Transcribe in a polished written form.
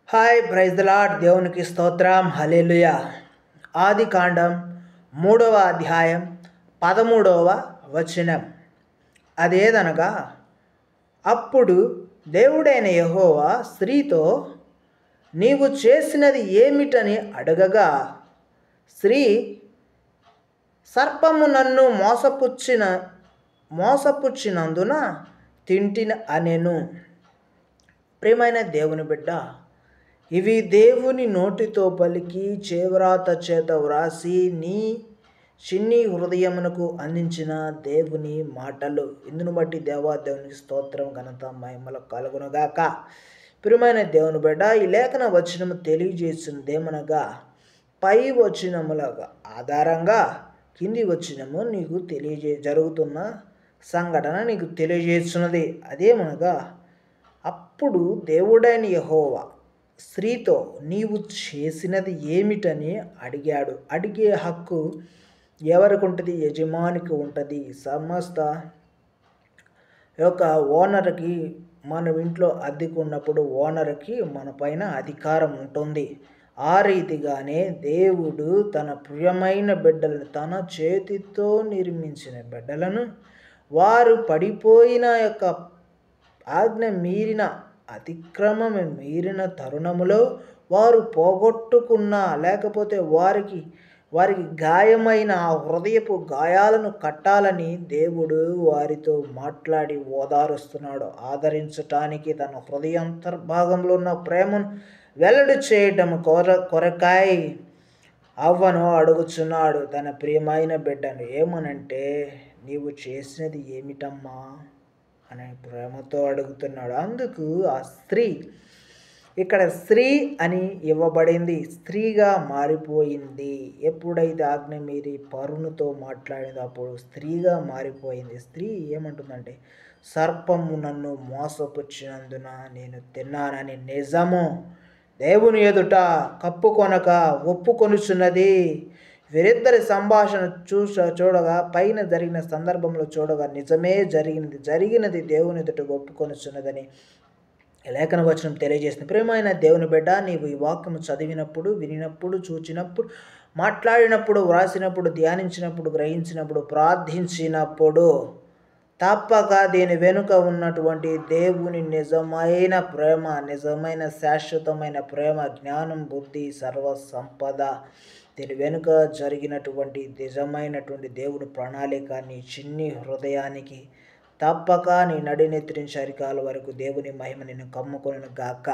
Hi praise the lord. దేవునికి స్తోత్రం. హల్లెలూయా. ఆది కాండం 3వ అధ్యాయం 13వ వచనం. అదేదనగా, అప్పుడు దేవుడైన యెహోవా స్త్రీతో, నీవు చేసినది ఏమిటని అడగగా, స్త్రీ, సర్పము నన్ను మోసపుచ్చినందున తింటిన అనెను. ప్రియమైన దేవుని బిడ్డ, ఇవి దేవుని నోటితో పలికి చేవ్రాత చేత వ్రాసి నీ చిన్ని హృదయమునకు అందించిన దేవుని మాటలు. ఇందును బట్టి దేవునికి స్తోత్రం, ఘనత, మహిమలు కలుగునుగాక. ప్రియమైన దేవుని బిడ్డ, ఈ లేఖన వచనము తెలియజేస్తున్నదేమనగా, పై వచనముల ఆధారంగా కింది వచనము నీకు జరుగుతున్న సంఘటన నీకు తెలియజేస్తున్నది. అదేమనగా, అప్పుడు దేవుడైన యెహోవా స్త్రీతో, నీవు చేసినది ఏమిటని అడిగాడు. అడిగే హక్కు ఎవరికి ఉంటుంది? యజమానికి ఉంటుంది. సమస్త యొక్క ఓనర్కి, మన ఇంట్లో అద్దెకు ఉన్నప్పుడు ఓనర్కి మన పైన అధికారం ఉంటుంది. ఆ రీతిగానే దేవుడు తన ప్రియమైన బిడ్డలను, తన చేతితో నిర్మించిన బిడ్డలను, వారు పడిపోయిన యొక్క ఆజ్ఞ మీరిన, అతిక్రమం మీరిన తరుణములో వారు పోగొట్టుకున్న, లేకపోతే వారికి గాయమైన ఆ హృదయపు గాయాలను కట్టాలని దేవుడు వారితో మాట్లాడి ఓదారుస్తున్నాడు. ఆదరించటానికి, తన హృదయాంతర్భాగంలో ఉన్న ప్రేమను వెల్లడి చేయడం కొరకాయి అవ్వను అడుగుచున్నాడు తన ప్రియమైన బిడ్డను. ఏమనంటే, నీవు చేసినది ఏమిటమ్మా అనే ప్రేమతో అడుగుతున్నాడు. అందుకు ఆ స్త్రీ, ఇక్కడ స్త్రీ అని ఇవ్వబడింది, స్త్రీగా మారిపోయింది. ఎప్పుడైతే ఆజ్ఞ మీరి పరునితో మాట్లాడిందో అప్పుడు స్త్రీగా మారిపోయింది. స్త్రీ ఏమంటుందంటే, సర్పము నన్ను మోసపుచ్చినందున నేను తిన్నానని నిజము దేవుని ఎదుట కప్పుకొనక ఒప్పుకొనుచున్నది. వీరిద్దరి సంభాషణ చూడగా, పైన జరిగిన సందర్భంలో చూడగా నిజమే జరిగినది దేవుని ఎదుట ఒప్పుకొనుచున్నదని లేఖన వచనం తెలియజేస్తుంది. ప్రియమైన దేవుని బిడ్డ, నీవు ఈ వాక్యము చదివినప్పుడు, వినినప్పుడు, చూచినప్పుడు, మాట్లాడినప్పుడు, వ్రాసినప్పుడు, ధ్యానించినప్పుడు, గ్రహించినప్పుడు, ప్రార్థించినప్పుడు తప్పక దీని వెనుక ఉన్నటువంటి దేవుని నిజమైన ప్రేమ, నిజమైన శాశ్వతమైన ప్రేమ, జ్ఞానం, బుద్ధి, సర్వ సంపద, దీని వెనుక జరిగినటువంటి నిజమైనటువంటి దేవుని ప్రణాళిక నీ చిన్ని హృదయానికి తప్పక నీ నడినెత్తిన చరికాల వరకు దేవుని మహిమ నిన్ను కమ్ముకొనుగాక.